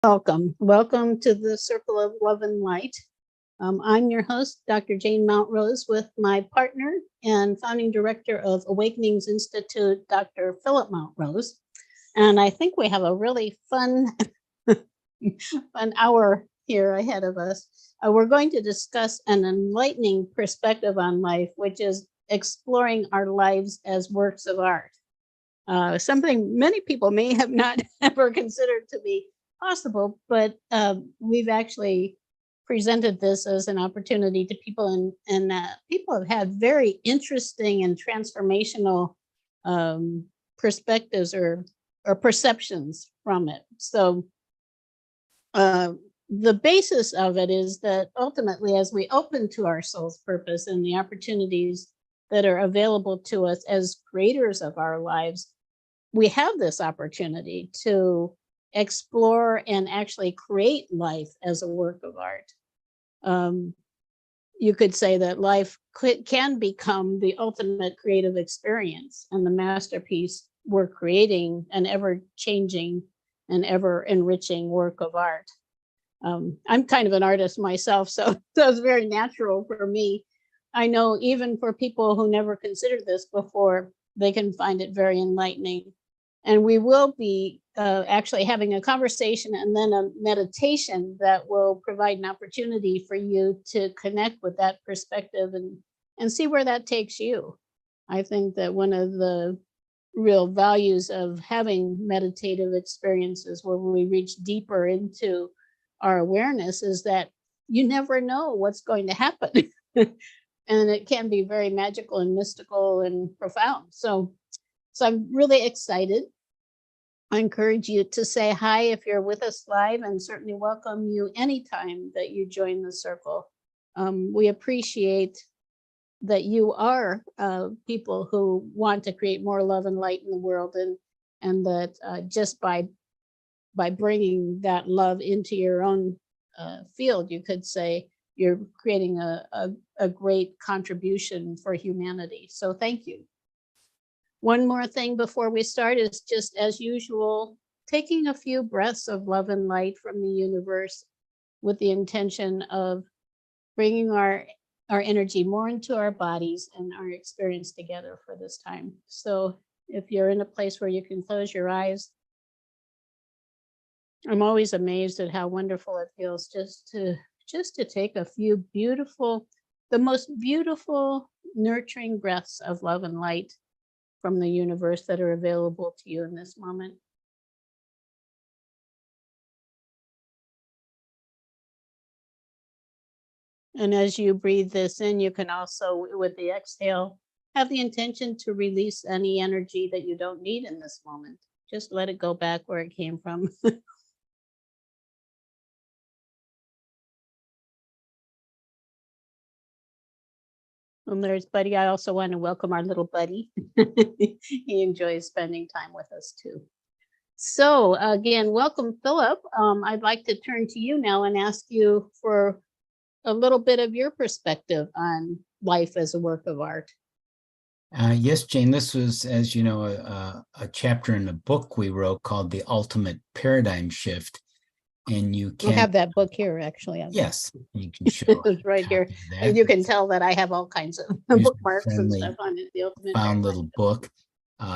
Welcome to the Circle of Love and Light. I'm your host, Dr. Jane Mountrose, with my partner and founding director of Awakenings Institute, Dr. Phillip Mountrose. And I think we have a really fun hour here ahead of us. We're going to discuss an enlightening perspective on life, which is exploring our lives as works of art. Something many people may have not ever considered to be possible, but we've actually presented this as an opportunity to people, and people have had very interesting and transformational perspectives or perceptions from it. So the basis of it is that ultimately, as we open to our soul's purpose and the opportunities that are available to us as creators of our lives, we have this opportunity to explore and actually create life as a work of art. You could say that life can become the ultimate creative experience and the masterpiece. We're creating an ever-changing and ever-enriching work of art. I'm kind of an artist myself, so it's very natural for me. I know even for people who never considered this before, they can find it very enlightening. And we will be actually having a conversation and then a meditation that will provide an opportunity for you to connect with that perspective and see where that takes you. I think that one of the real values of having meditative experiences where we reach deeper into our awareness is that you never know what's going to happen. And it can be very magical and mystical and profound. So I'm really excited. I encourage you to say hi if you're with us live, and certainly welcome you anytime that you join the circle. We appreciate that you are people who want to create more love and light in the world, and that just by bringing that love into your own field, you could say you're creating a great contribution for humanity. So thank you. One more thing before we start is, just as usual, taking a few breaths of love and light from the universe with the intention of bringing our energy more into our bodies and our experience together for this time. So if you're in a place where you can close your eyes, I'm always amazed at how wonderful it feels just to take a few the most beautiful, nurturing breaths of love and light from the universe that are available to you in this moment. And as you breathe this in, you can also, with the exhale, have the intention to release any energy that you don't need in this moment. Just let it go back where it came from. And there's Buddy. I also want to welcome our little Buddy. He enjoys spending time with us too. So again, welcome, Phillip. I'd like to turn to you now and ask you for a little bit of your perspective on life as a work of art. Yes, Jane, this was, as you know, a chapter in a book we wrote called The Ultimate Paradigm Shift. And you can have that book here, actually. Yes, you can show it's right here. And you can tell that I have all kinds of bookmarks and stuff on it. The Ultimate Found little book.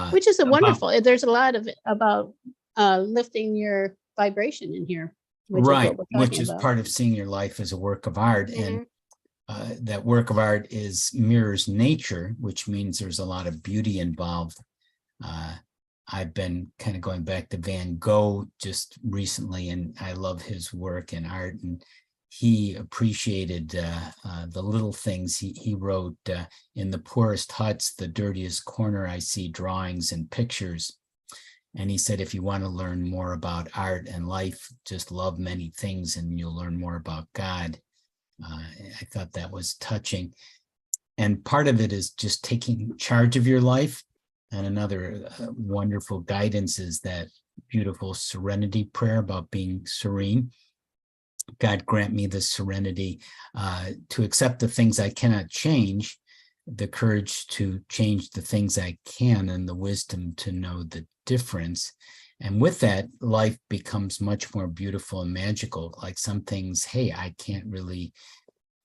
Which is wonderful. There's a lot of it about lifting your vibration in here. Which is part of seeing your life as a work of art. Mm-hmm. And that work of art mirrors nature, which means there's a lot of beauty involved. I've been kind of going back to Van Gogh just recently, and I love his work and art. And he appreciated the little things. He wrote, in the poorest huts, the dirtiest corner, I see drawings and pictures. And he said, if you want to learn more about art and life, just love many things and you'll learn more about God. I thought that was touching. And part of it is just taking charge of your life. And another wonderful guidance is that beautiful serenity prayer about being serene. God, grant me the serenity to accept the things I cannot change, the courage to change the things I can, and the wisdom to know the difference. And with that, life becomes much more beautiful and magical. Like some things, hey, I can't really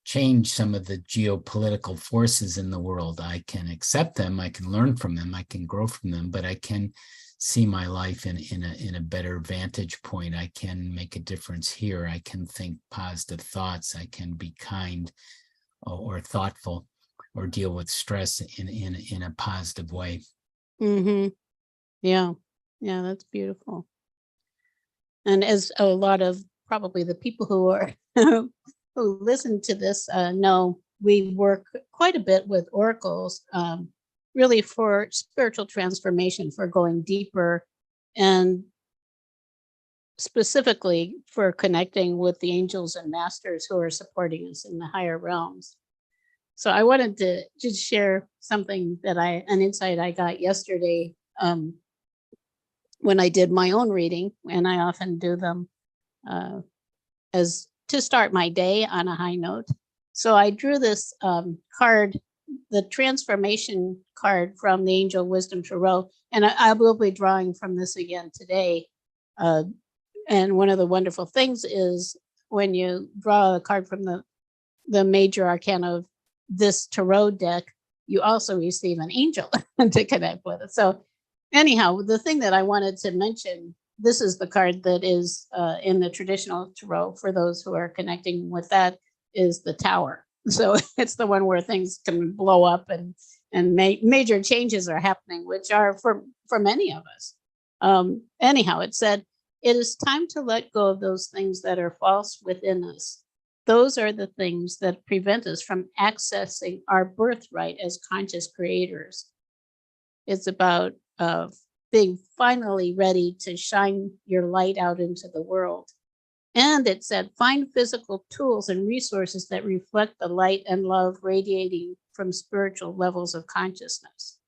change some of the geopolitical forces in the world. I can accept them, I can learn from them, I can grow from them, but I can see my life in a better vantage point. I can make a difference here. I can think positive thoughts. I can be kind or thoughtful or deal with stress in a positive way. Mm-hmm. Yeah. Yeah, that's beautiful. And as a lot of probably the people who are who listen to this know, we work quite a bit with oracles, really for spiritual transformation, for going deeper, and specifically for connecting with the angels and masters who are supporting us in the higher realms. So I wanted to just share something that an insight I got yesterday. When I did my own reading, and I often do them as to start my day on a high note. So I drew this card, the transformation card from the Angel Wisdom Tarot, and I will be drawing from this again today. And one of the wonderful things is when you draw a card from the major arcana of this tarot deck, you also receive an angel to connect with it. So anyhow, the thing that I wanted to mention, this is the card that is in the traditional tarot for those who are connecting with that, is the Tower. So it's the one where things can blow up and major changes are happening, which are for many of us. Anyhow, it said, it is time to let go of those things that are false within us. Those are the things that prevent us from accessing our birthright as conscious creators. It's about being finally ready to shine your light out into the world. And it said, find physical tools and resources that reflect the light and love radiating from spiritual levels of consciousness,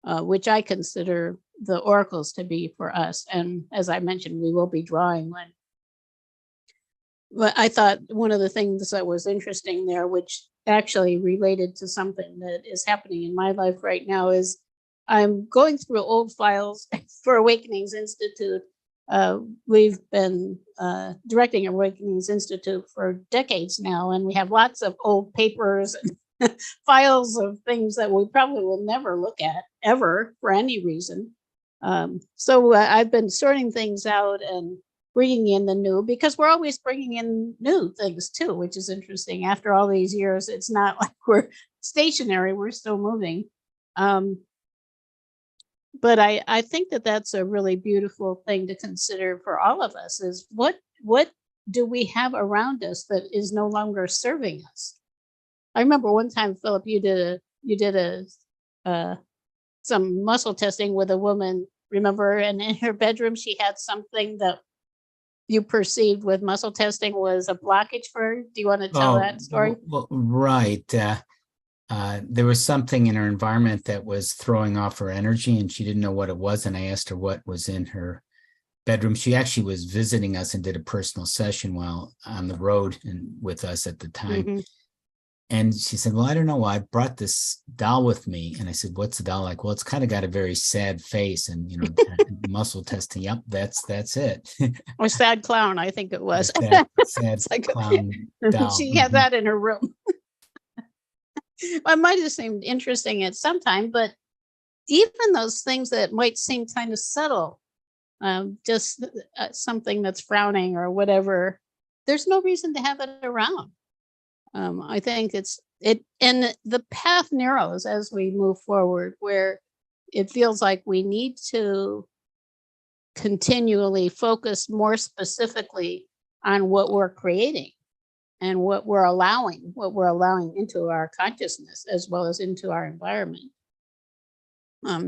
which I consider the oracles to be for us. And as I mentioned, we will be drawing one. But I thought one of the things that was interesting there, which actually related to something that is happening in my life right now, is I'm going through old files for Awakenings Institute. We've been directing Awakenings Institute for decades now, and we have lots of old papers and files of things that we probably will never look at ever for any reason. So I've been sorting things out and bringing in the new, because we're always bringing in new things too, which is interesting. After all these years, it's not like we're stationary, we're still moving. But I think that that's a really beautiful thing to consider for all of us, is what do we have around us that is no longer serving us? I remember one time, Philip, you did some muscle testing with a woman, remember? And in her bedroom, she had something that you perceived with muscle testing was a blockage for her. Do you want to tell that story? Well, right. There was something in her environment that was throwing off her energy, and she didn't know what it was. And I asked her what was in her bedroom. She actually was visiting us and did a personal session while on the road and with us at the time. Mm-hmm. And she said, well, I don't know. I brought this doll with me. And I said, what's the doll like? Well, it's kind of got a very sad face and, muscle testing. Yep, that's it. Or sad clown, I think it was. Sad like clown doll. She had that in her room. It might have seemed interesting at some time, but even those things that might seem kind of subtle, just something that's frowning or whatever, there's no reason to have it around. I think and the path narrows as we move forward, where it feels like we need to continually focus more specifically on what we're creating and what we're allowing into our consciousness as well as into our environment.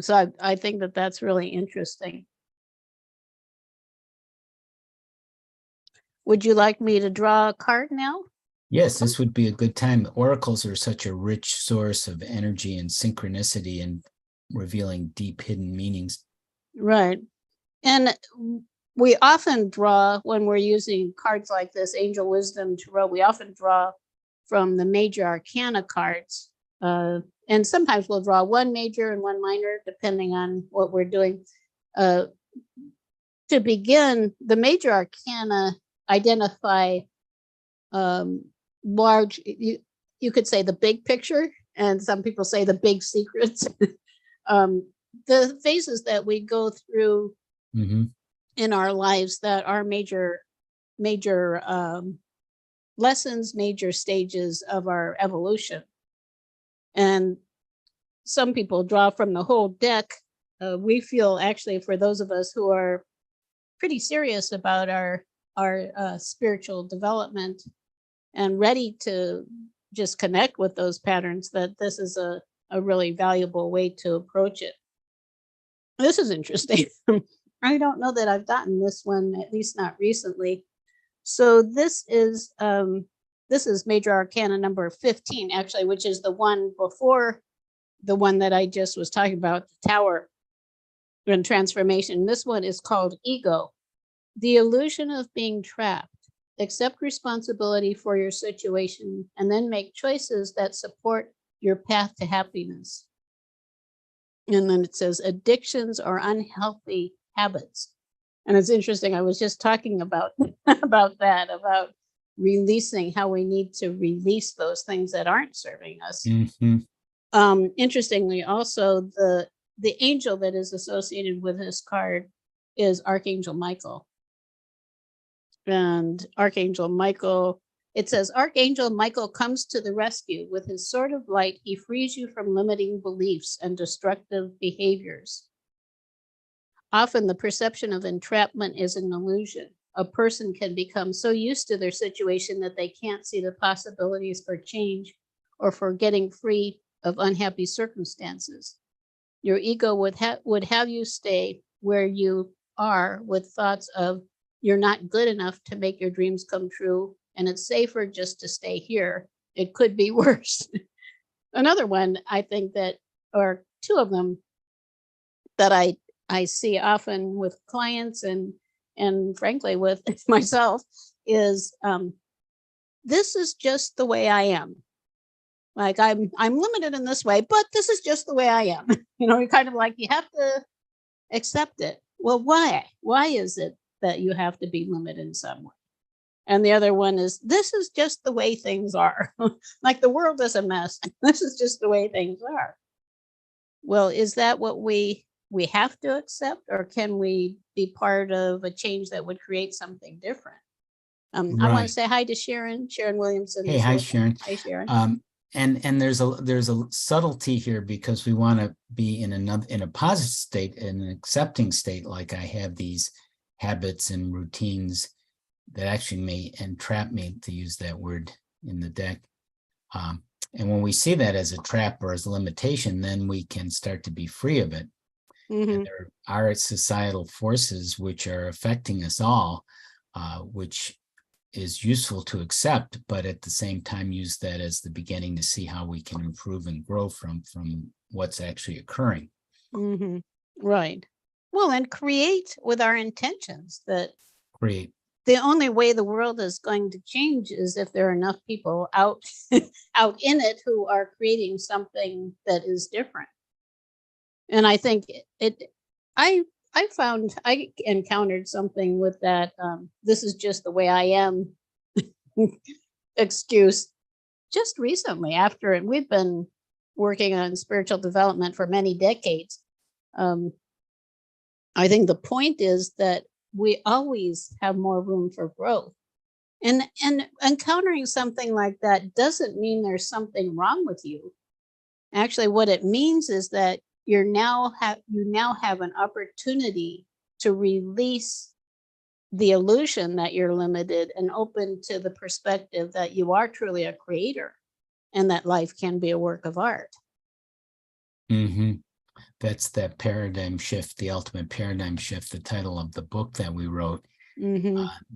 So I think that that's really interesting. Would you like me to draw a card now? Yes, this would be a good time. Oracles are such a rich source of energy and synchronicity and revealing deep hidden meanings. Right. And we often draw, when we're using cards like this, Angel Wisdom Tarot, we often draw from the major arcana cards. And sometimes we'll draw one major and one minor, depending on what we're doing. to begin, the major arcana identify large, you could say the big picture, and some people say the big secrets. The phases that we go through in our lives that are major lessons, major stages of our evolution. And some people draw from the whole deck. We feel, actually, for those of us who are pretty serious about our spiritual development and ready to just connect with those patterns, that this is a really valuable way to approach it. This is interesting. I don't know that I've gotten this one, at least not recently. So this is major arcana number 15, actually, which is the one before the one that I just was talking about, the Tower and transformation. This one is called Ego, the illusion of being trapped. Accept responsibility for your situation and then make choices that support your path to happiness. And then it says addictions are unhealthy habits. And it's interesting. I was just talking about about releasing, how we need to release those things that aren't serving us. Interestingly, also the angel that is associated with this card is Archangel Michael. And Archangel Michael, it says, Archangel Michael comes to the rescue. With his sword of light, he frees you from limiting beliefs and destructive behaviors. Often the perception of entrapment is an illusion. A person can become so used to their situation that they can't see the possibilities for change or for getting free of unhappy circumstances. Your ego would have you stay where you are with thoughts of you're not good enough to make your dreams come true, and it's safer just to stay here. It could be worse. Another one, I think that, or two of them that I see often with clients and frankly with myself is this is just the way I am. Like I'm limited in this way, but this is just the way I am. You're kind of like, you have to accept it. Well, why? Why is it that you have to be limited in some way? And the other one is, this is just the way things are. Like the world is a mess. This is just the way things are. Well, is that what we have to accept, or can we be part of a change that would create something different? I want to say hi to Sharon Williamson. Hey, hi, Sharon. Hi, Sharon. And there's a subtlety here, because we want to be in a positive state, in an accepting state, like I have these habits and routines that actually may entrap me, to use that word in the deck. And when we see that as a trap or as a limitation, then we can start to be free of it. And there are societal forces which are affecting us all, which is useful to accept, but at the same time use that as the beginning to see how we can improve and grow from what's actually occurring. Right. Well, and create with our intentions. That create. The only way the world is going to change is if there are enough people out in it who are creating something that is different. And I think I encountered something with that. This is just the way I am excuse just recently, after it. We've been working on spiritual development for many decades. I think the point is that we always have more room for growth. And encountering something like that doesn't mean there's something wrong with you. Actually, what it means is that you now have an opportunity to release the illusion that you're limited and open to the perspective that you are truly a creator and that life can be a work of art. That's that paradigm shift, the ultimate paradigm shift, the title of the book that we wrote.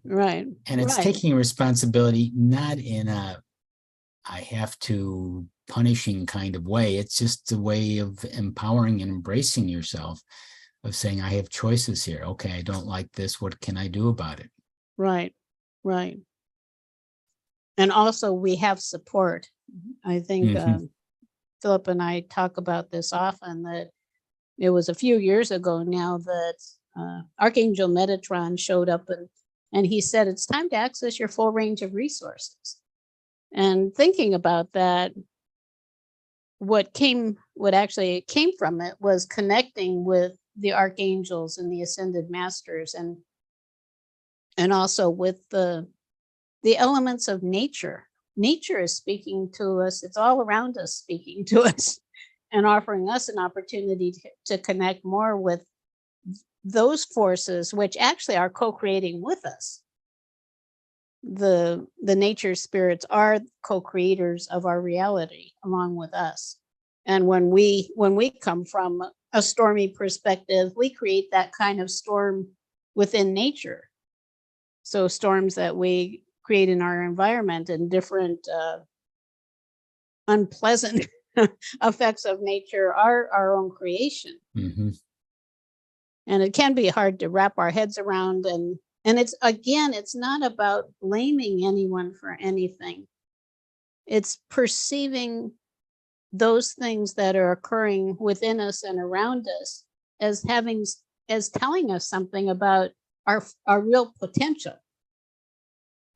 Right. And it's taking responsibility, not in a I have to punishing kind of way. It's just a way of empowering and embracing yourself, of saying, I have choices here. Okay, I don't like this. What can I do about it? Right. And also we have support. I think Philip and I talk about this often, that it was a few years ago now that Archangel Metatron showed up, and he said, it's time to access your full range of resources. And thinking about that, what actually came from it was connecting with the archangels and the ascended masters, and also with the elements of nature. Nature is speaking to us. It's all around us, speaking to us and offering us an opportunity to connect more with those forces, which actually are co-creating with us. The nature spirits are co-creators of our reality along with us. And when we come from a stormy perspective, we create that kind of storm within nature. So storms that we create in our environment and different unpleasant effects of nature are our own creation. Mm-hmm. And it can be hard to wrap our heads around. And it's not about blaming anyone for anything. It's perceiving those things that are occurring within us and around us as telling us something about our real potential,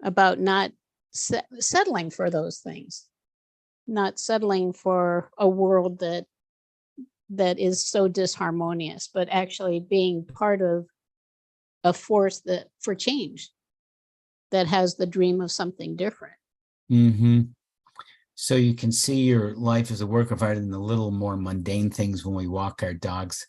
about not settling for those things, not settling for a world that is so disharmonious, but actually being part of a force for change that has the dream of something different. Mm-hmm. So you can see your life as a work of art in the little more mundane things. When we walk our dogs,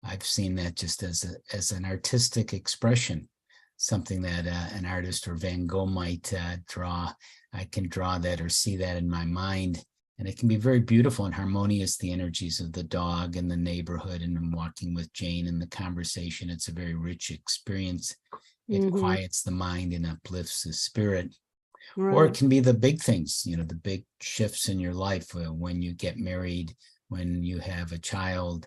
I've seen that just as an artistic expression, something that an artist or Van Gogh might draw. I can draw that or see that in my mind, and it can be very beautiful and harmonious, the energies of the dog and the neighborhood, and I'm walking with Jane in the conversation. It's a very rich experience. It Mm-hmm. quiets the mind and uplifts the spirit. Right. Or it can be the big things, the big shifts in your life, when you get married, when you have a child,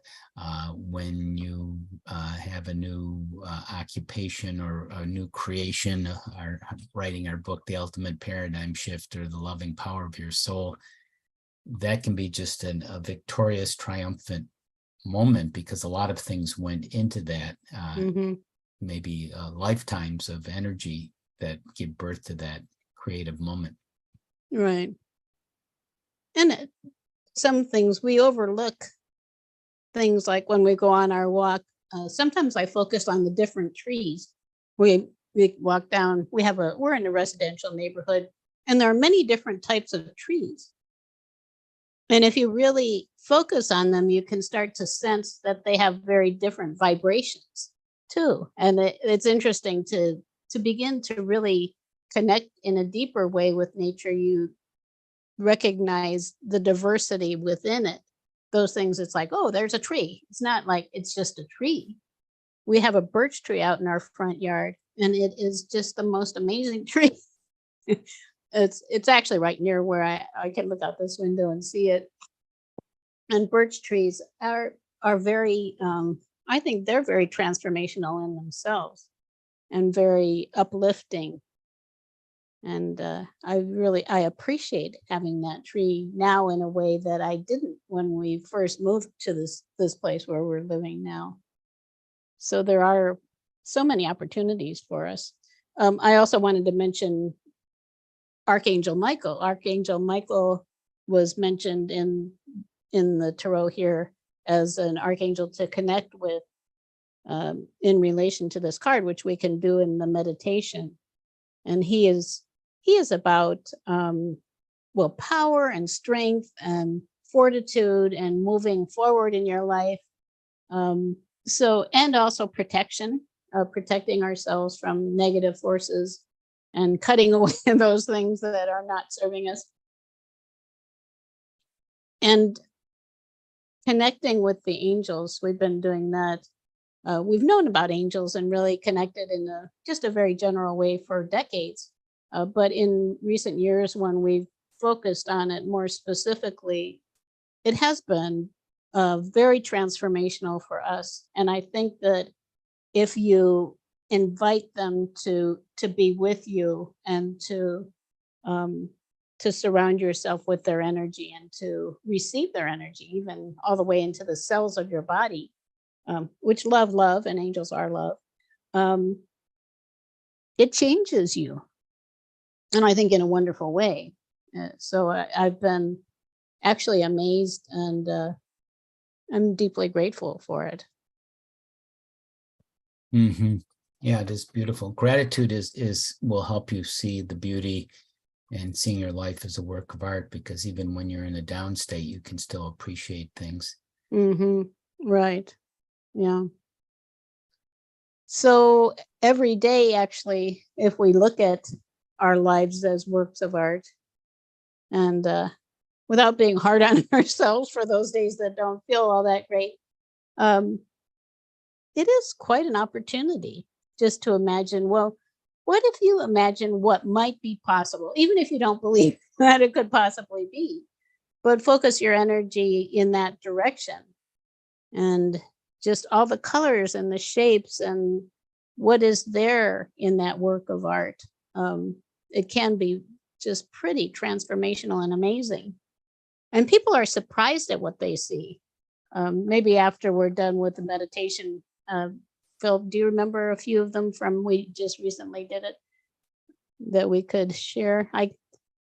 when you have a new occupation or a new creation, writing our book, The Ultimate Paradigm Shift, or The Loving Power of Your Soul. That can be just a victorious, triumphant moment, because a lot of things went into that, Mm-hmm. maybe lifetimes of energy that give birth to that creative moment. Right. And some things we overlook, things like when we go on our walk. Sometimes I focus on the different trees. We walk down, we're in a residential neighborhood, and there are many different types of trees. And if you really focus on them, you can start to sense that they have very different vibrations too. And it's interesting to begin to really connect in a deeper way with nature. You recognize the diversity within it. Those things, it's like, oh, there's a tree. It's not like it's just a tree. We have a birch tree out in our front yard, and it is just the most amazing tree. It's actually right near where I can look out this window and see it. And birch trees are very, I think they're very transformational in themselves and very uplifting. And I appreciate having that tree now in a way that I didn't when we first moved to this place where we're living now. So there are so many opportunities for us. I also wanted to mention Archangel Michael. Archangel Michael was mentioned in the tarot here as an archangel to connect with in relation to this card, which we can do in the meditation. And he is about power and strength and fortitude and moving forward in your life. And also protection, protecting ourselves from negative forces and cutting away those things that are not serving us. And connecting with the angels, we've been doing that. We've known about angels and really connected in just a very general way for decades. But in recent years, when we've focused on it more specifically, it has been very transformational for us. And I think that if you invite them to be with you and to surround yourself with their energy and to receive their energy, even all the way into the cells of your body, which love, and angels are love, it changes you. And I think in a wonderful way. So I've been actually amazed, and I'm deeply grateful for it. Mm-hmm. Yeah, it is beautiful. Gratitude will help you see the beauty and seeing your life as a work of art, because even when you're in a down state, you can still appreciate things. Mm-hmm. Right. Yeah. So every day, actually, if we look at our lives as works of art, and without being hard on ourselves for those days that don't feel all that great, it is quite an opportunity just to imagine, well, what if you imagine what might be possible, even if you don't believe that it could possibly be, but focus your energy in that direction, and just all the colors and the shapes and what is there in that work of art. It can be just pretty transformational and amazing. And people are surprised at what they see. Maybe after we're done with the meditation, Phil, do you remember a few of them from we just recently did it that we could share?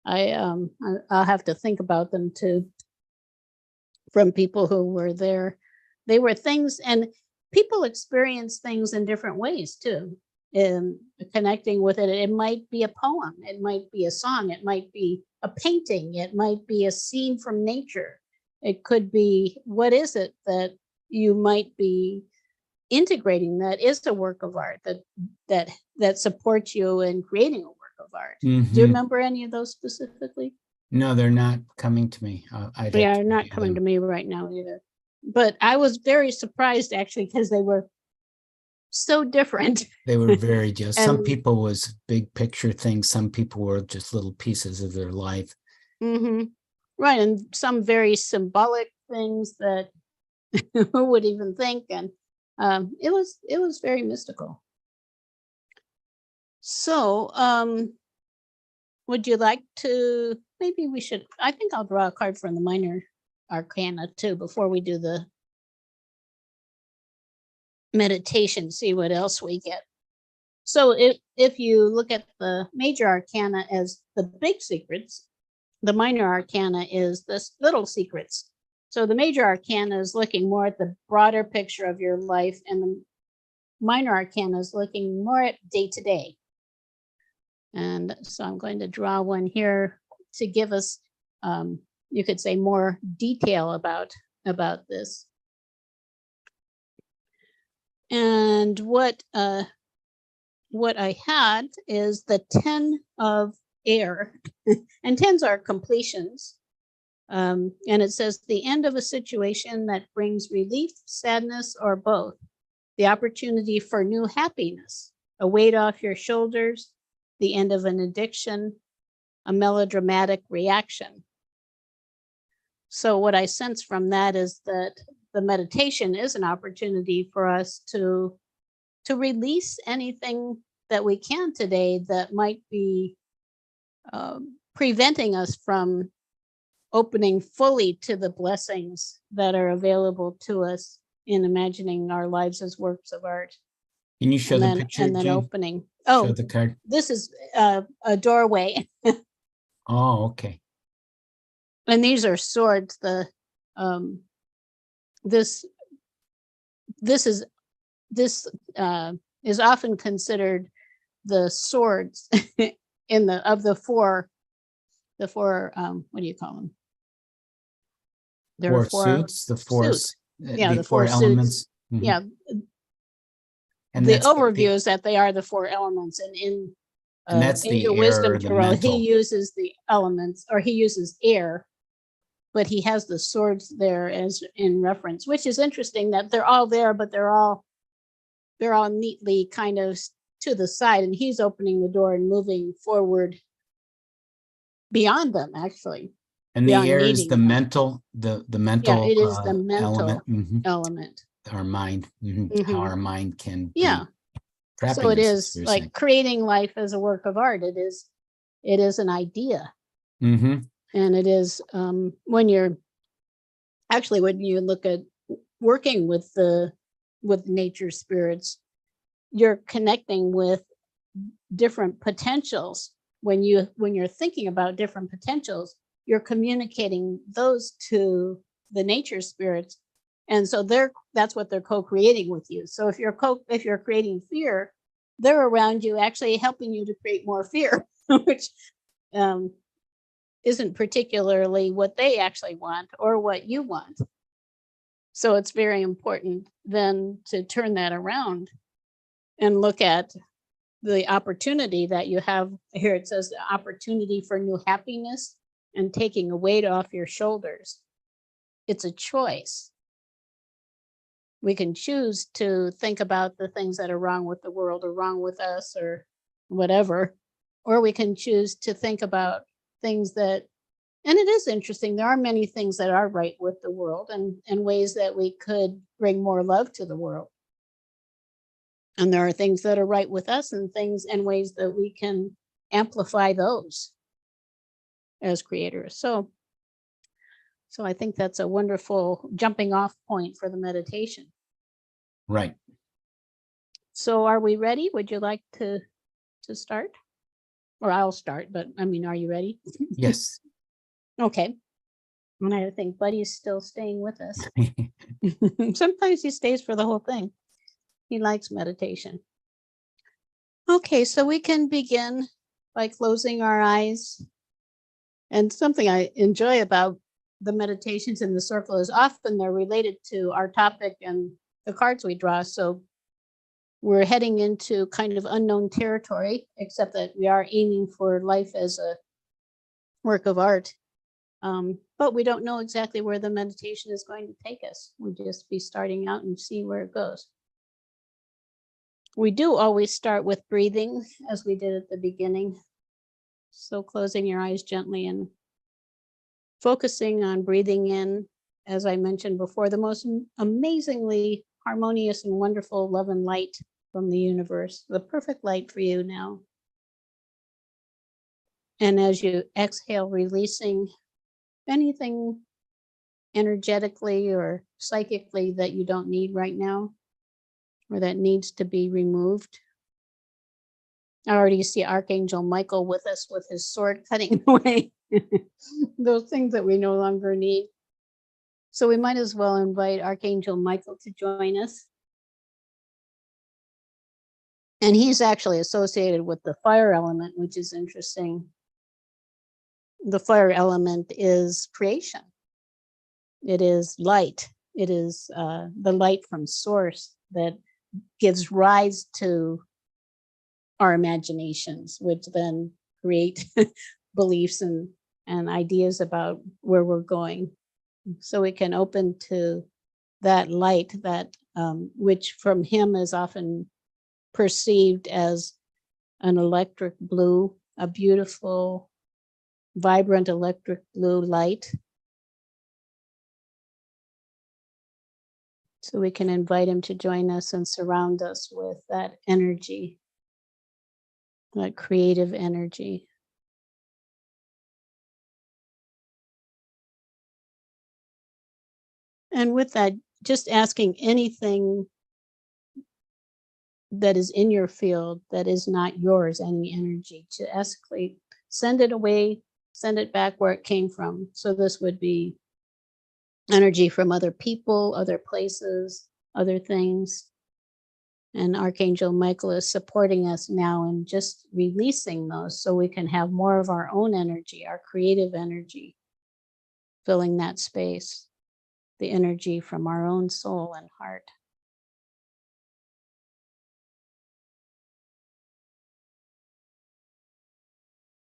I'll have to think about them too, from people who were there. They were things, and people experience things in different ways too. In connecting with it, it might be a poem, it might be a song, it might be a painting, it might be a scene from nature. It could be, what is it that you might be integrating that is a work of art that supports you in creating a work of art? Mm-hmm. Do you remember any of those specifically? No, they're not coming to me. They're not coming to me right now either. But I was very surprised, actually, because they were so different. They were very just. Some people was big picture things. Some people were just little pieces of their life. Mm-hmm. Right, and some very symbolic things that who would even think, and it was very mystical. So, would you like to? Maybe we should. I think I'll draw a card from the minor arcana too before we do the meditation, see what else we get. So if you look at the major arcana as the big secrets, the minor arcana is the little secrets. So the major arcana is looking more at the broader picture of your life, and the minor arcana is looking more at day to day. And so I'm going to draw one here to give us, you could say, more detail about this. And what I had is the 10 of air, and 10s are completions. And it says the end of a situation that brings relief, sadness, or both. The opportunity for new happiness, a weight off your shoulders, the end of an addiction, a melodramatic reaction. So what I sense from that is that the meditation is an opportunity for us to release anything that we can today that might be preventing us from opening fully to the blessings that are available to us in imagining our lives as works of art. Can you show the picture, and then Jane? opening. Show the card. This is a doorway. Oh, okay. And these are swords. The this is often considered the swords in the four what do you call them? There are four suits, the four suits. Yeah, the four elements. Mm-hmm. Yeah. And the overview is that they are the four elements, and in that's the Angel air, Wisdom the Tarot, mental. he uses the elements, or he uses air, but he has the swords there as in reference, which is interesting that they're all there, but they're all neatly kind of to the side, and he's opening the door and moving forward beyond them, actually. And the air is the mental, the mental. Yeah, it is the mental element. Our mind, how our mind can. Yeah. So it is like saying. Creating life as a work of art. It is an idea. Mm-hmm. And it is when you look at working with the with nature spirits, you're connecting with different potentials. When you're thinking about different potentials, you're communicating those to the nature spirits, and so that's what they're co-creating with you. So if you're creating fear, they're around you actually helping you to create more fear, which isn't particularly what they actually want or what you want. So it's very important then to turn that around and look at the opportunity that you have. Here it says the opportunity for new happiness and taking a weight off your shoulders. It's a choice. We can choose to think about the things that are wrong with the world or wrong with us or whatever, or we can choose to think about things that, and it is interesting, there are many things that are right with the world and ways that we could bring more love to the world. And there are things that are right with us and things and ways that we can amplify those as creators. So I think that's a wonderful jumping off point for the meditation. Right. So are we ready? Would you like to start? Or I'll start, but I mean, are you ready? Yes. Okay. And I think Buddy's still staying with us. Sometimes he stays for the whole thing. He likes meditation. Okay, so we can begin by closing our eyes. And something I enjoy about the meditations in the circle is often they're related to our topic and the cards we draw. So we're heading into kind of unknown territory, except that we are aiming for life as a work of art. But we don't know exactly where the meditation is going to take us. We'll just be starting out and see where it goes. We do always start with breathing, as we did at the beginning. So closing your eyes gently and focusing on breathing in, as I mentioned before, the most amazingly harmonious and wonderful love and light from the universe, the perfect light for you now. And as you exhale, releasing anything energetically or psychically that you don't need right now or that needs to be removed. I already see Archangel Michael with us with his sword cutting away those things that we no longer need. So we might as well invite Archangel Michael to join us. And he's actually associated with the fire element, which is interesting. The fire element is creation. It is light. It is the light from source that gives rise to our imaginations, which then create beliefs and ideas about where we're going. So we can open to that light that which from him is often perceived as an electric blue, a beautiful, vibrant electric blue light. So we can invite him to join us and surround us with that energy, that creative energy. And with that, just asking anything that is in your field that is not yours, any energy, to escalate, send it away, send it back where it came from. So this would be energy from other people, other places, other things. And Archangel Michael is supporting us now in just releasing those so we can have more of our own energy, our creative energy, filling that space, the energy from our own soul and heart.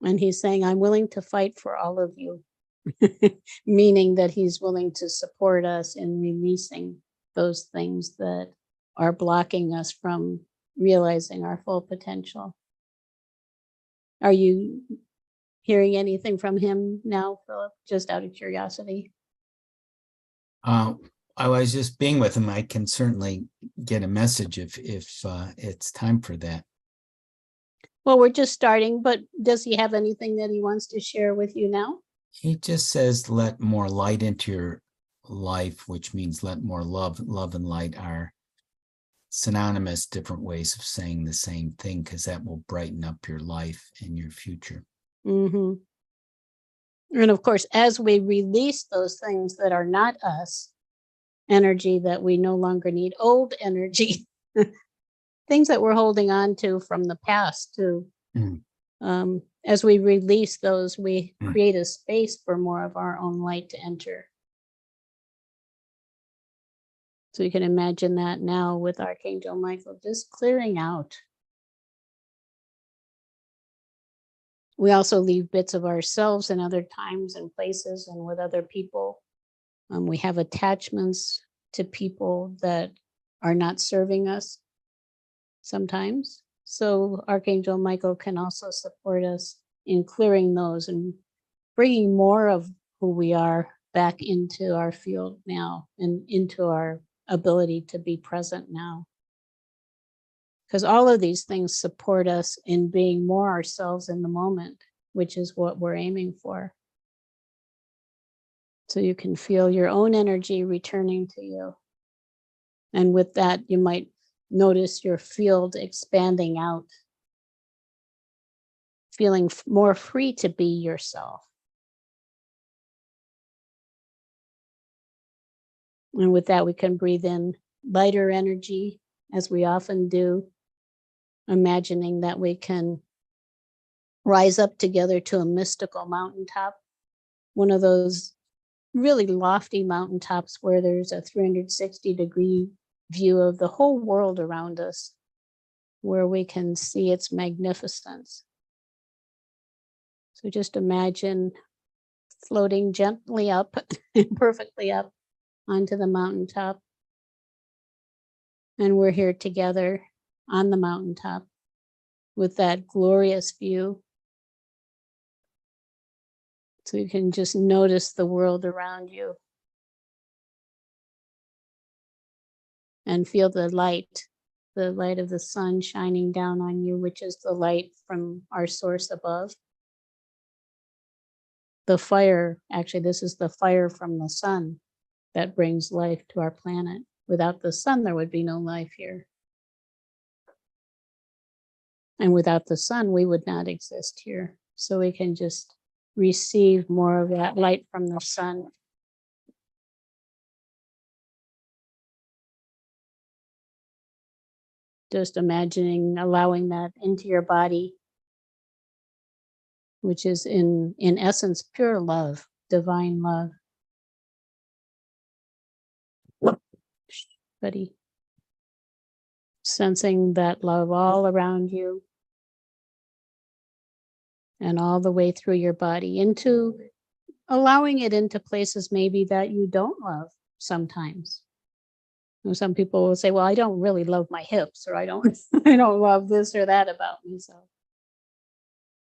And he's saying, I'm willing to fight for all of you, meaning that he's willing to support us in releasing those things that are blocking us from realizing our full potential. Are you hearing anything from him now, Philip, just out of curiosity? I was just being with him. I can certainly get a message if it's time for that. Well, we're just starting, but does he have anything that he wants to share with you now? He just says, let more light into your life, which means let more love and light are synonymous, different ways of saying the same thing, because that will brighten up your life and your future. Mm-hmm. And of course, as we release those things that are not us, energy that we no longer need, old energy, things that we're holding on to from the past too. As we release those, we create a space for more of our own light to enter. So you can imagine that now with Archangel Michael just clearing out. We also leave bits of ourselves in other times and places and with other people. We have attachments to people that are not serving us sometimes. So Archangel Michael can also support us in clearing those and bringing more of who we are back into our field now and into our ability to be present now. Because all of these things support us in being more ourselves in the moment, which is what we're aiming for. So you can feel your own energy returning to you. And with that, you might notice your field expanding out, feeling more free to be yourself. And with that, we can breathe in lighter energy, as we often do, imagining that we can rise up together to a mystical mountaintop, one of those really lofty mountaintops where there's a 360-degree view of the whole world around us, where we can see its magnificence. So just imagine floating gently up, perfectly up onto the mountaintop. And we're here together on the mountaintop with that glorious view. So you can just notice the world around you and feel the light of the sun shining down on you, which is the light from our source above. The fire, actually, this is the fire from the sun that brings life to our planet. Without the sun, there would be no life here. And without the sun, we would not exist here. So we can just receive more of that light from the sun. Just imagining allowing that into your body, which is in essence pure love, divine love. Buddy, sensing that love all around you and all the way through your body, into allowing it into places maybe that you don't love sometimes. Some people will say, well, I don't really love my hips, or I don't love this or that about me. So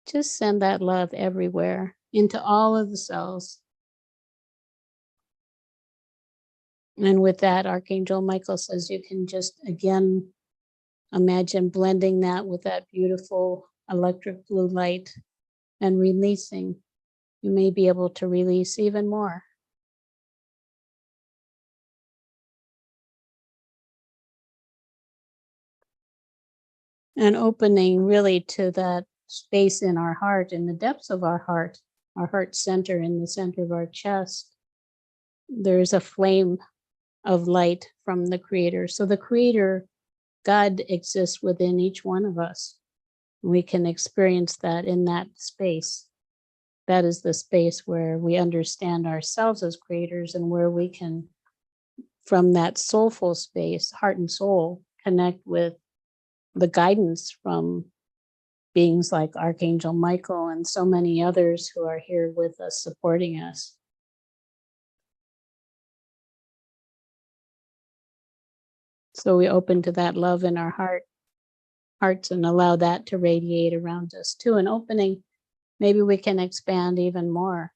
just send that love everywhere into all of the cells. And with that, Archangel Michael says you can just again imagine blending that with that beautiful electric blue light and releasing. You may be able to release even more. And opening really to that space in our heart, in the depths of our heart center, in the center of our chest. There's a flame of light from the Creator. So the Creator, God, exists within each one of us. We can experience that in that space. That is the space where we understand ourselves as creators, and where we can, from that soulful space, heart and soul, connect with the guidance from beings like Archangel Michael and so many others who are here with us, supporting us. So we open to that love in our hearts and allow that to radiate around us too. And opening, maybe we can expand even more.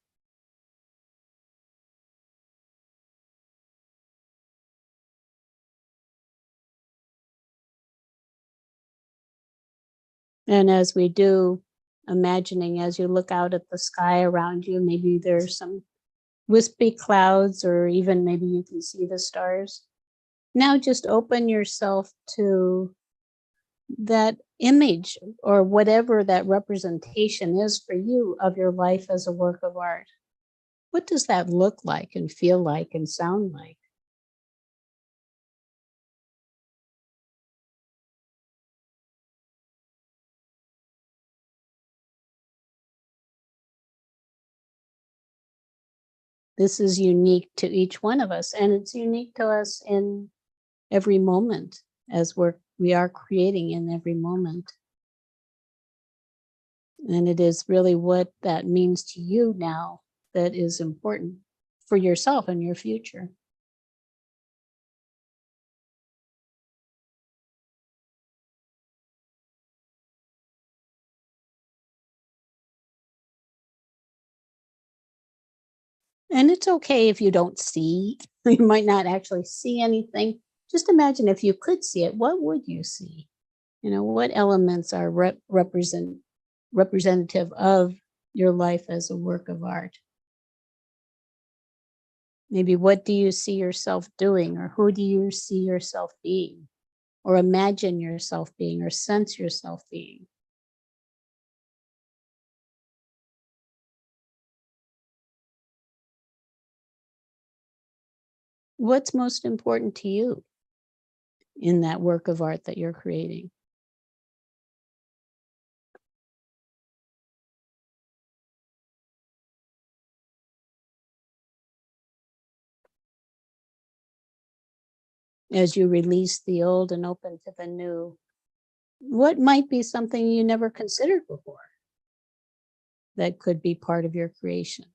And as we do, imagining as you look out at the sky around you, maybe there's some wispy clouds, or even maybe you can see the stars. Now just open yourself to that image or whatever that representation is for you of your life as a work of art. What does that look like and feel like and sound like? This is unique to each one of us, and it's unique to us in every moment as we are creating in every moment. And it is really what that means to you now that is important for yourself and your future. And it's okay if you don't see, you might not actually see anything. Just imagine if you could see it, what would you see? What elements are representative of your life as a work of art? Maybe what do you see yourself doing, or who do you see yourself being, or imagine yourself being, or sense yourself being? What's most important to you in that work of art that you're creating? As you release the old and open to the new, what might be something you never considered before that could be part of your creation?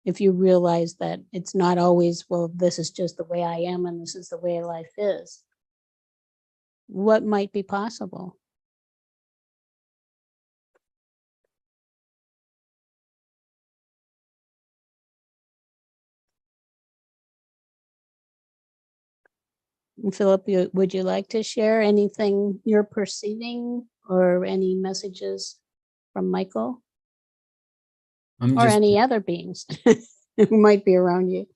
If you realize that it's not always, well, this is just the way I am and this is the way life is, what might be possible? And Philip, would you like to share anything you're perceiving or any messages from Michael I'm or just any other beings who might be around you?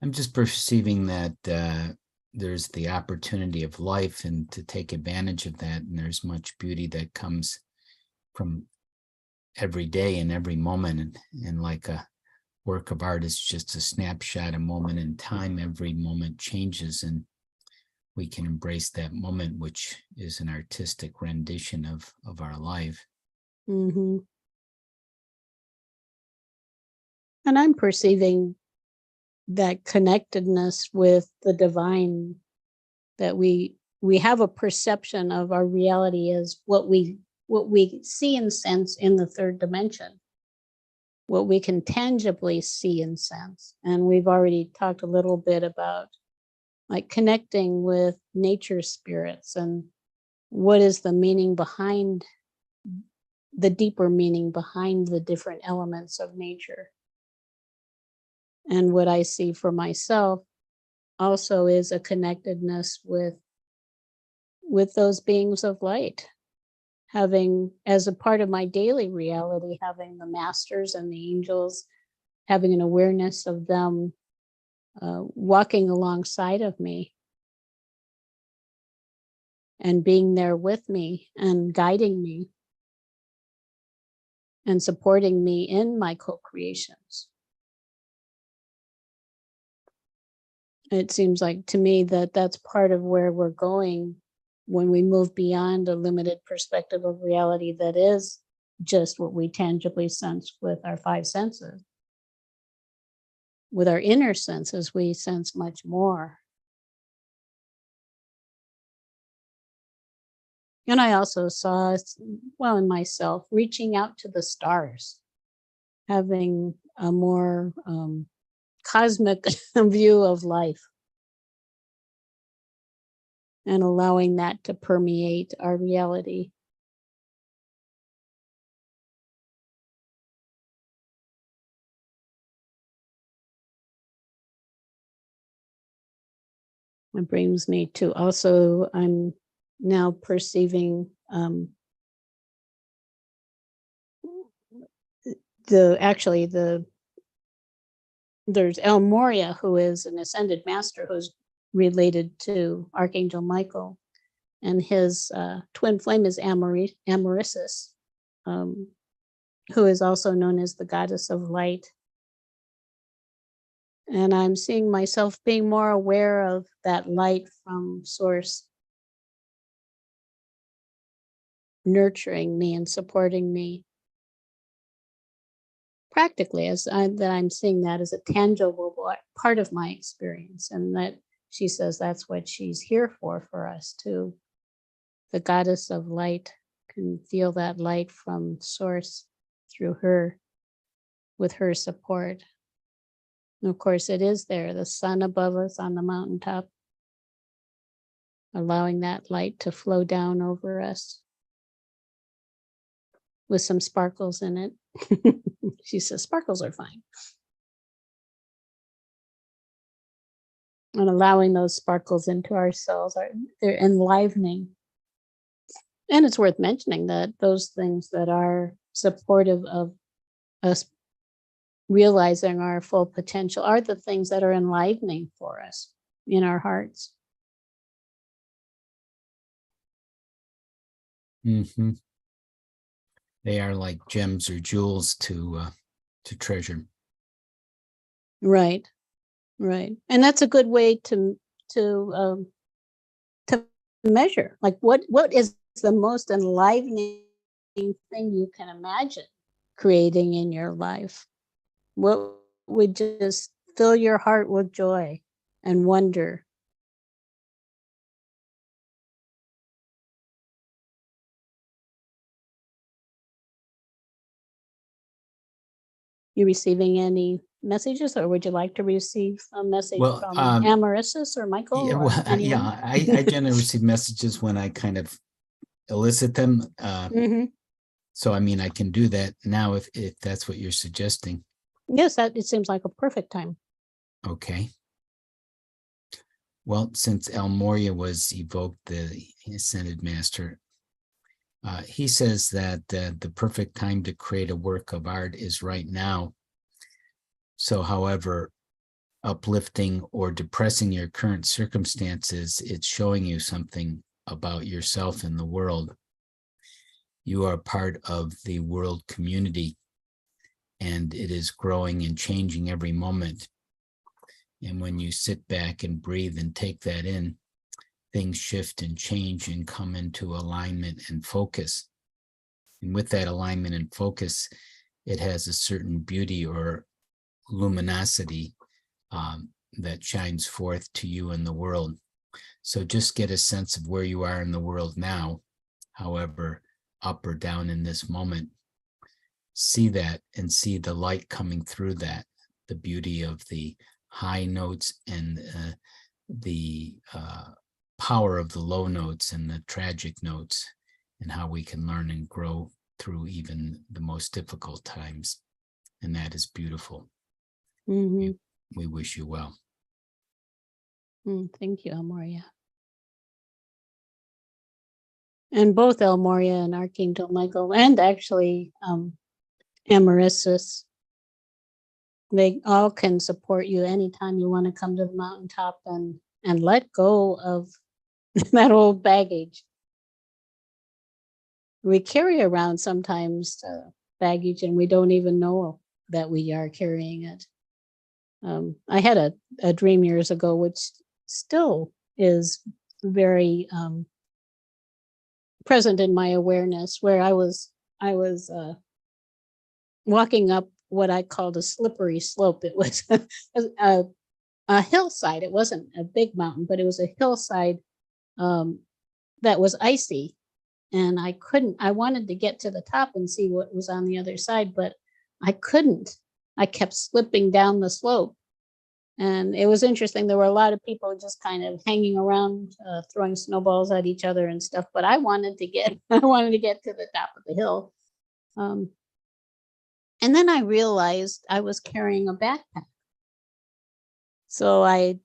I'm just perceiving that there's the opportunity of life and to take advantage of that. And there's much beauty that comes from every day and every moment. And like a work of art is just a snapshot, a moment in time. Every moment changes, and we can embrace that moment, which is an artistic rendition of our life. Mm-hmm. And I'm perceiving that connectedness with the divine, that we have a perception of our reality as what we see and sense in the third dimension, what we can tangibly see and sense. And we've already talked a little bit about like connecting with nature spirits and what is the meaning behind, the deeper meaning behind the different elements of nature. And what I see for myself also is a connectedness with those beings of light, having as a part of my daily reality, having the masters and the angels, having an awareness of them walking alongside of me and being there with me and guiding me and supporting me in my co-creations. It seems like to me that that's part of where we're going when we move beyond a limited perspective of reality that is just what we tangibly sense with our five senses. With our inner senses, we sense much more. And I also saw, well, in myself, reaching out to the stars, having a more cosmic view of life and allowing that to permeate our reality. It brings me to also, I'm now perceiving the there's El Moria, who is an ascended master who's related to Archangel Michael, and his twin flame is Amaryssus, who is also known as the goddess of light. And I'm seeing myself being more aware of that light from source, nurturing me and supporting me practically, that I'm seeing that as a tangible part of my experience, and that she says that's what she's here for us too. The goddess of light can feel that light from source through her, with her support. And of course, it is there, the sun above us on the mountaintop, allowing that light to flow down over us with some sparkles in it. She says sparkles are fine. And allowing those sparkles into our souls, they're enlivening. And it's worth mentioning that those things that are supportive of us realizing our full potential are the things that are enlivening for us in our hearts. Mm-hmm. They are like gems or jewels to treasure. Right, right, and that's a good way to measure. Like, what is the most enlivening thing you can imagine creating in your life? What would just fill your heart with joy and wonder? You receiving any messages, or would you like to receive a message from Amaryssus or Michael? Yeah, or anyone? I generally receive messages when I kind of elicit them. So, I mean, I can do that now if that's what you're suggesting. Yes, it seems like a perfect time. Okay. Well, since El Moria was evoked, the Ascended Master, he says that the perfect time to create a work of art is right now. So, however uplifting or depressing your current circumstances, it's showing you something about yourself and the world. You are part of the world community, and it is growing and changing every moment. And when you sit back and breathe and take that in, things shift and change and come into alignment and focus. And with that alignment and focus, it has a certain beauty or luminosity that shines forth to you in the world. So just get a sense of where you are in the world now, however up or down in this moment. See that and see the light coming through that, the beauty of the high notes and the power of the low notes and the tragic notes, and how we can learn and grow through even the most difficult times. And that is beautiful. Mm-hmm. We wish you well. Thank you, El Moria. And both El Moria and Archangel Michael, and actually Amaryssus, they all can support you anytime you want to come to the mountaintop and let go of that old baggage. We carry around sometimes baggage, and we don't even know that we are carrying it. I had a dream years ago, which still is very present in my awareness, where I was walking up what I called a slippery slope. It was a hillside. It wasn't a big mountain, but it was a hillside that was icy. And I wanted to get to the top and see what was on the other side, but I couldn't. I kept slipping down the slope. And it was interesting. There were a lot of people just kind of hanging around, throwing snowballs at each other and stuff. But I wanted to get to the top of the hill. And then I realized I was carrying a backpack. So I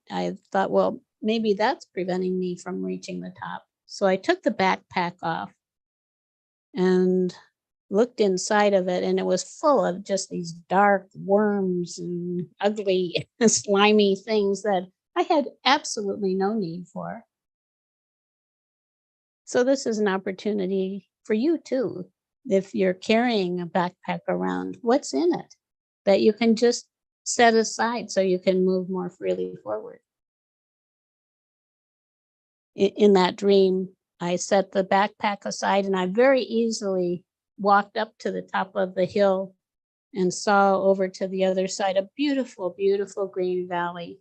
thought, well, maybe that's preventing me from reaching the top. So I took the backpack off, and looked inside of it, and it was full of just these dark worms and ugly, slimy things that I had absolutely no need for. So this is an opportunity for you too. If you're carrying a backpack around, what's in it that you can just set aside so you can move more freely forward? In that dream, I set the backpack aside and I very easily walked up to the top of the hill and saw over to the other side a beautiful, beautiful green valley,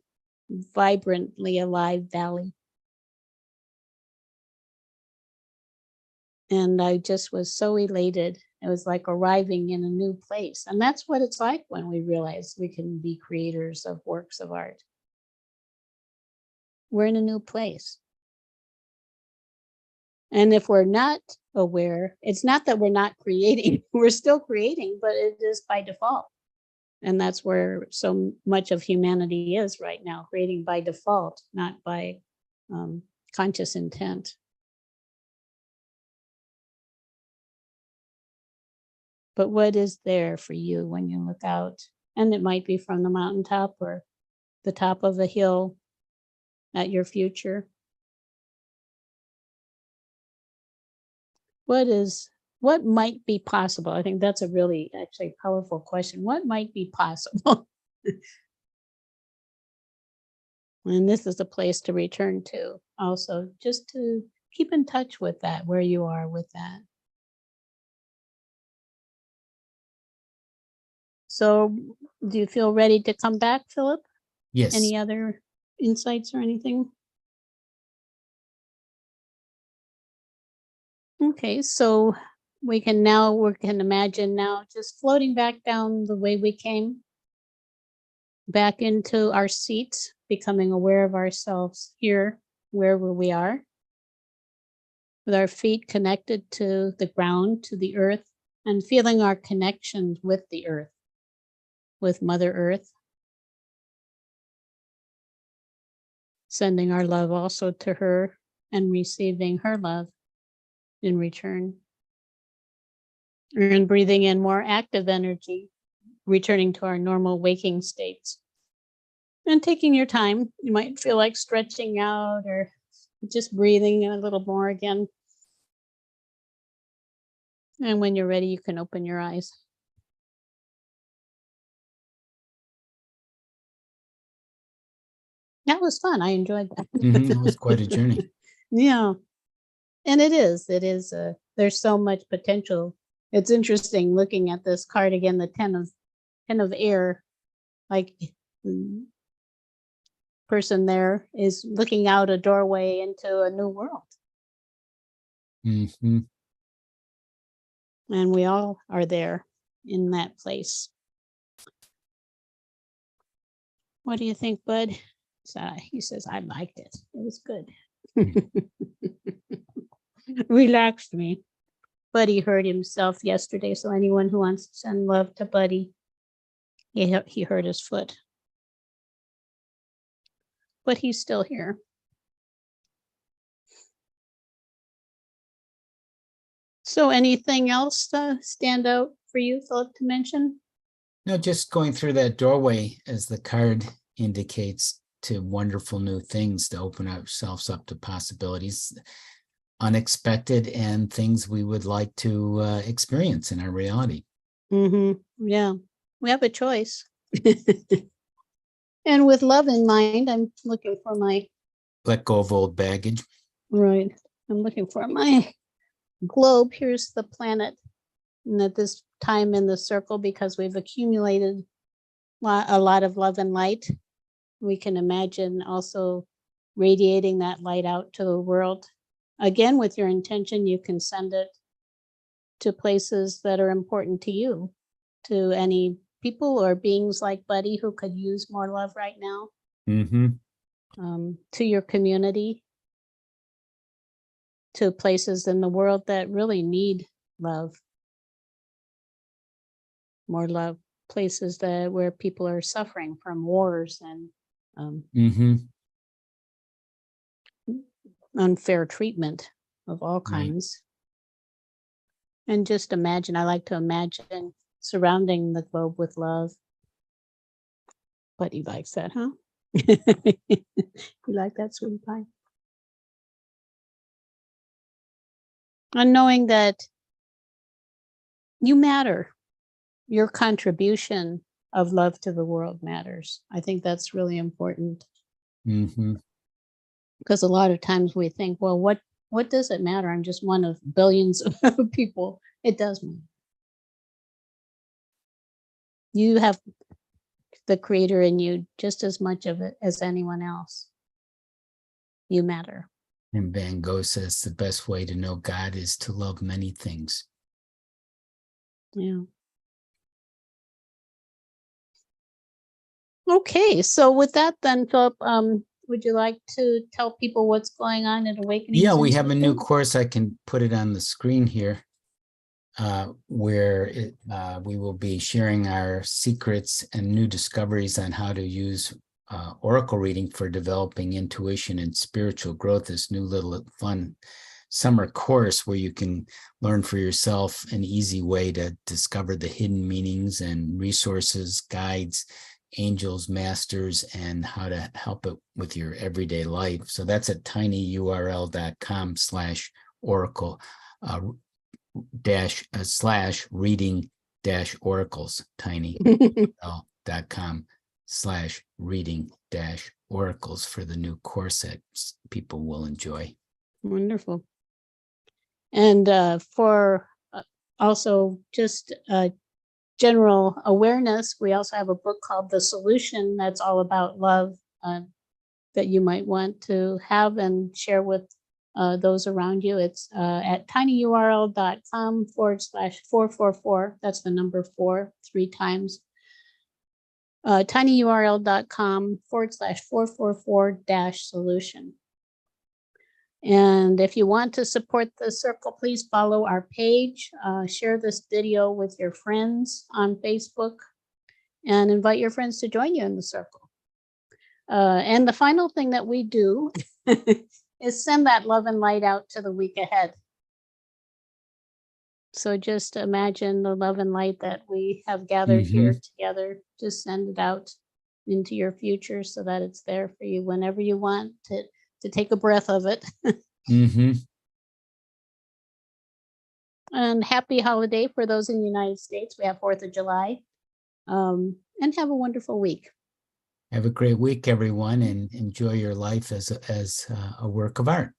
vibrantly alive valley. And I just was so elated. It was like arriving in a new place. And that's what it's like when we realize we can be creators of works of art. We're in a new place. And if we're not aware, it's not that we're not creating, we're still creating, but it is by default. And that's where so much of humanity is right now, creating by default, not by conscious intent. But what is there for you when you look out? And it might be from the mountaintop or the top of a hill at your future. What might be possible? I think that's a really actually powerful question. What might be possible? And this is a place to return to also, just to keep in touch with that, where you are with that. So do you feel ready to come back, Philip? Yes. Any other insights or anything? Okay, so we can imagine now just floating back down the way we came, back into our seats, becoming aware of ourselves here, wherever we are, with our feet connected to the ground, to the earth, and feeling our connection with the earth, with Mother Earth, sending our love also to her and receiving her love in return. And breathing in more active energy, returning to our normal waking states. And taking your time, you might feel like stretching out or just breathing a little more again. And when you're ready, you can open your eyes. That was fun. I enjoyed that. That was quite a journey. Yeah. And it is. There's so much potential. It's interesting looking at this card again, the 10 of air, like person there is looking out a doorway into a new world. Mm-hmm. And we all are there in that place. What do you think, Bud? So he says, I liked it. It was good. Relaxed me. Buddy hurt himself yesterday. So anyone who wants to send love to Buddy, he hurt his foot. But he's still here. So anything else stand out for you, Philip, to mention? No, just going through that doorway, as the card indicates, to wonderful new things, to open ourselves up to possibilities, unexpected, and things we would like to experience in our reality. Yeah, we have a choice. And with love in mind, I'm looking for my... Let go of old baggage. Right. I'm looking for my globe. Here's the planet. And at this time in the circle, because we've accumulated a lot of love and light, we can imagine also radiating that light out to the world. Again, with your intention, you can send it to places that are important to you, to any people or beings like Buddy who could use more love right now, to your community, to places in the world that really need love, more love, places where people are suffering from wars and unfair treatment of all kinds. And just imagine, I like to imagine surrounding the globe with love. Buddy likes that, huh? You like that, sweetie pie? And knowing that you matter, your contribution of love to the world matters. I think that's really important. Mm-hmm. Because a lot of times we think, well, what does it matter? I'm just one of billions of people. It does matter. You have the creator in you just as much of it as anyone else. You matter. And Van Gogh says the best way to know God is to love many things. Yeah. Okay, so with that then, Philip, would you like to tell people what's going on at Awakening? Yeah, we have a new course. I can put it on the screen here, where we will be sharing our secrets and new discoveries on how to use oracle reading for developing intuition and spiritual growth. This new little fun summer course where you can learn for yourself an easy way to discover the hidden meanings and resources, guides, angels, masters, and how to help it with your everyday life. So that's at tinyurl.com/oracle / reading oracles, tinyurl.com/reading oracles for the new course that people will enjoy. Wonderful. And for also just general awareness, we also have a book called The Solution that's all about love that you might want to have and share with those around you. It's at tinyurl.com/444. That's the number 4 3 times. tinyurl.com/444-solution. And if you want to support the circle, please follow our page, share this video with your friends on Facebook, and invite your friends to join you in the circle. And the final thing that we do is send that love and light out to the week ahead. So just imagine the love and light that we have gathered here together. Just send it out into your future so that it's there for you whenever you want to take a breath of it. And happy holiday for those in the United States. We have 4th of July. And have a wonderful week. Have a great week, everyone, and enjoy your life as a work of art.